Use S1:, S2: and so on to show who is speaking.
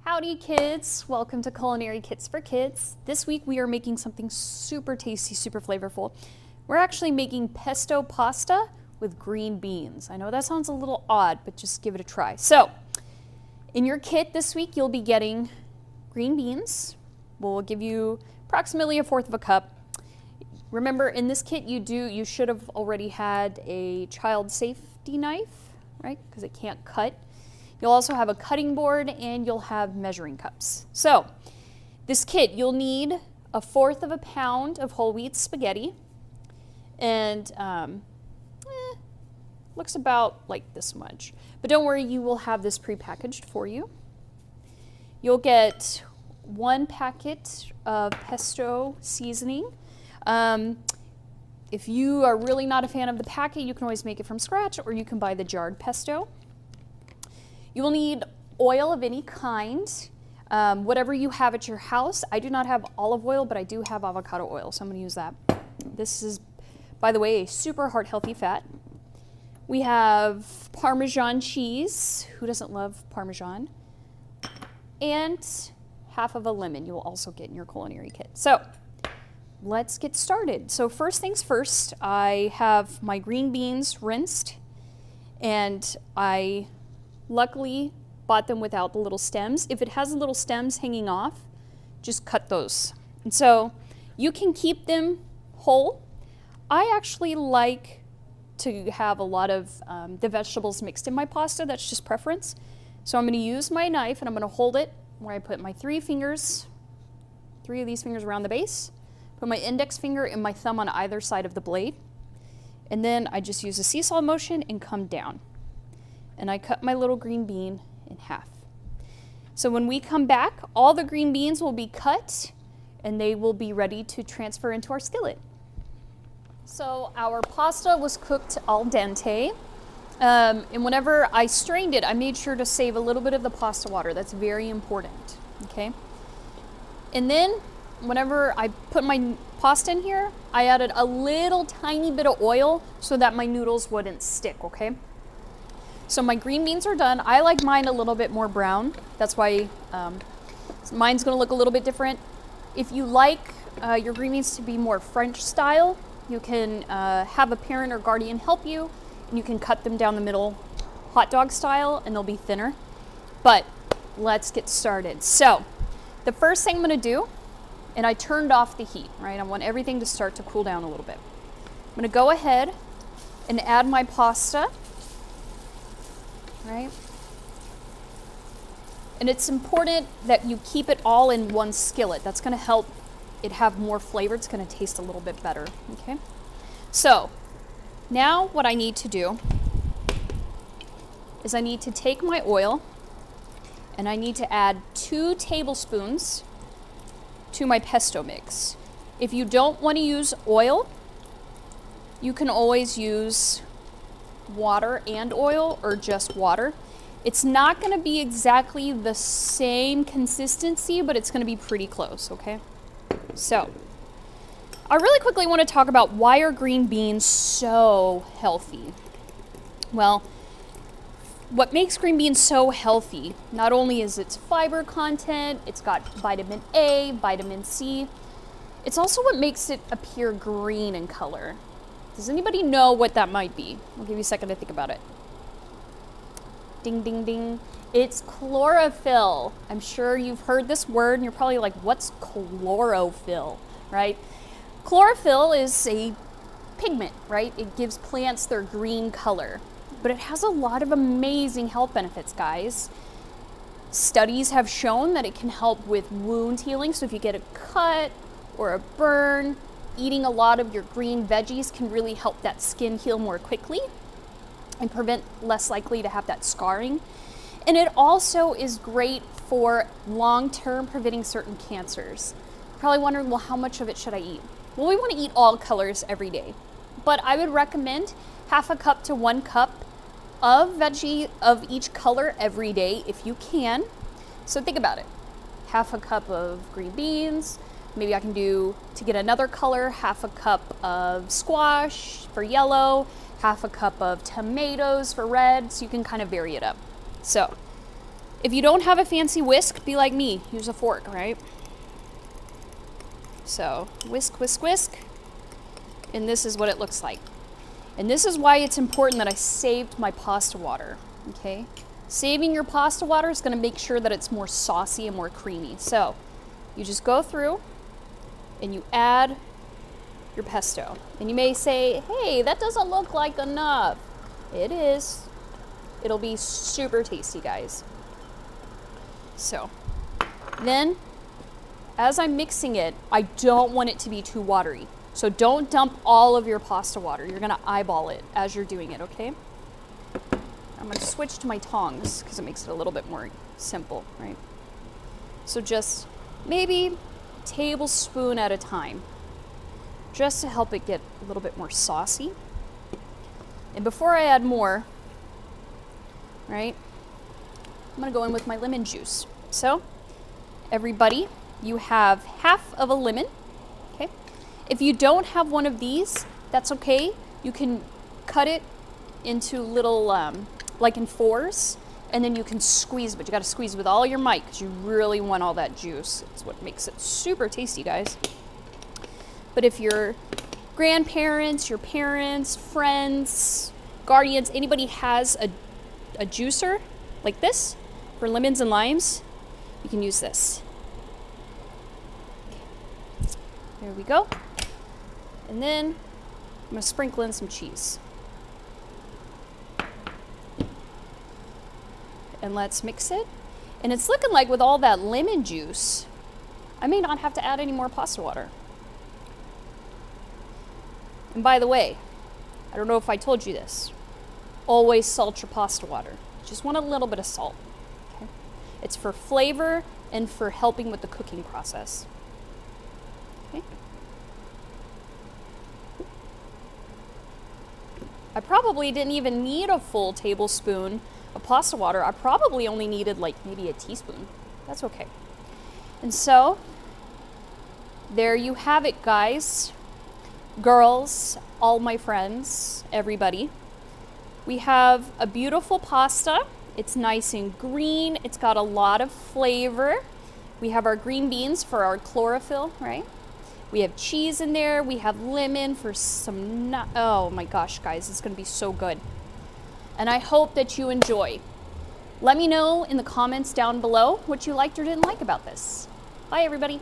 S1: Howdy kids, welcome to Culinary Kits for Kids. This week we are making something super tasty, super flavorful. We're actually making pesto pasta with green beans. I know that sounds a little odd, but just give it a try. So, in your kit this week you'll be getting green beans. We'll give you approximately 1/4 of a cup. Remember, in this kit you should have already had a child safety knife, right? Because it can't cut. You'll also have a cutting board and you'll have measuring cups. So, this kit, you'll need 1/4 of a pound of whole wheat spaghetti, and looks about like this much. But don't worry, you will have this prepackaged for you. You'll get 1 packet of pesto seasoning. If you are really not a fan of the packet, you can always make it from scratch, or you can buy the jarred pesto. You will need oil of any kind, whatever you have at your house. I do not have olive oil, but I do have avocado oil, so I'm going to use that. This is, by the way, a super heart healthy fat. We have Parmesan cheese. Who doesn't love Parmesan? And 1/2 of a lemon you will also get in your culinary kit. So let's get started. So first things first, I have my green beans rinsed, and I luckily bought them without the little stems. If it has the little stems hanging off, just cut those. And so you can keep them whole. I actually like to have a lot of the vegetables mixed in my pasta. That's just preference. So I'm going to use my knife and I'm going to hold it where I put my 3 fingers, 3 of these fingers around the base, put my index finger and my thumb on either side of the blade, and then I just use a seesaw motion and come down. And I cut my little green bean in half. So when we come back, all the green beans will be cut and they will be ready to transfer into our skillet. So our pasta was cooked al dente, and whenever I strained it, I made sure to save a little bit of the pasta water. That's very important, okay? And then whenever I put my pasta in here, I added a little tiny bit of oil so that my noodles wouldn't stick, okay? So my green beans are done. I like mine a little bit more brown. That's why mine's gonna look a little bit different. If you like your green beans to be more French style, you can have a parent or guardian help you, and you can cut them down the middle hot dog style and they'll be thinner. But let's get started. So the first thing I'm gonna do, and I turned off the heat, right? I want everything to start to cool down a little bit. I'm gonna go ahead and add my pasta. Right? And it's important that you keep it all in one skillet. That's going to help it have more flavor. It's going to taste a little bit better. Okay? So now what I need to do is I need to take my oil and I need to add 2 tablespoons to my pesto mix. If you don't want to use oil, you can always use water and oil, or just water. It's not going to be exactly the same consistency, but it's going to be pretty close, okay? So I really quickly want to talk about why are green beans so healthy. Well, what makes green beans so healthy, not only is its fiber content, it's got vitamin A, vitamin C, it's also what makes it appear green in color. Does anybody know what that might be? I'll give you a second to think about it. Ding, ding, ding. It's chlorophyll. I'm sure you've heard this word and you're probably like, what's chlorophyll, right? Chlorophyll is a pigment, right? It gives plants their green color, but it has a lot of amazing health benefits, guys. Studies have shown that it can help with wound healing. So if you get a cut or a burn, eating a lot of your green veggies can really help that skin heal more quickly and prevent less likely to have that scarring. And it also is great for long-term preventing certain cancers. You're probably wondering, well, how much of it should I eat? Well, we want to eat all colors every day, but I would recommend 1/2 cup to 1 cup of veggie of each color every day if you can. So think about it. 1/2 cup of green beans. Maybe I can do, to get another color, 1/2 cup of squash for yellow, 1/2 cup of tomatoes for red, so you can kind of vary it up. So If you don't have a fancy whisk, be like me. Use a fork, right? So whisk, whisk, whisk. And this is what it looks like. And this is why it's important that I saved my pasta water, okay? Saving your pasta water is gonna make sure that it's more saucy and more creamy. So you just go through and you add your pesto. And you may say, hey, that doesn't look like enough. It is. It'll be super tasty, guys. So then, as I'm mixing it, I don't want it to be too watery. So don't dump all of your pasta water. You're gonna eyeball it as you're doing it, okay? I'm gonna switch to my tongs because it makes it a little bit more simple, right? So just maybe a tablespoon at a time, just to help it get a little bit more saucy. And before I add more, right, I'm gonna go in with my lemon juice. So, everybody, you have half of a lemon, okay? If you don't have one of these, that's okay. You can cut it into little, like in fours, and then you can squeeze, but you gotta squeeze with all your might because you really want all that juice. It's what makes it super tasty, guys. But if your grandparents, your parents, friends, guardians, anybody has a juicer like this for lemons and limes, you can use this. Okay. There we go. And then I'm gonna sprinkle in some cheese. And let's mix it. And it's looking like with all that lemon juice, I may not have to add any more pasta water. And by the way, I don't know if I told you this, always salt your pasta water. Just want a little bit of salt. Okay? It's for flavor and for helping with the cooking process. Okay? I probably didn't even need a full tablespoon of pasta water. I probably only needed like maybe a teaspoon. That's okay. And so, there you have it, guys. Girls, all my friends, everybody. We have a beautiful pasta. It's nice and green. It's got a lot of flavor. We have our green beans for our chlorophyll, right? We have cheese in there. We have lemon for some oh my gosh, guys, it's gonna be so good. And I hope that you enjoy. Let me know in the comments down below what you liked or didn't like about this. Bye, everybody.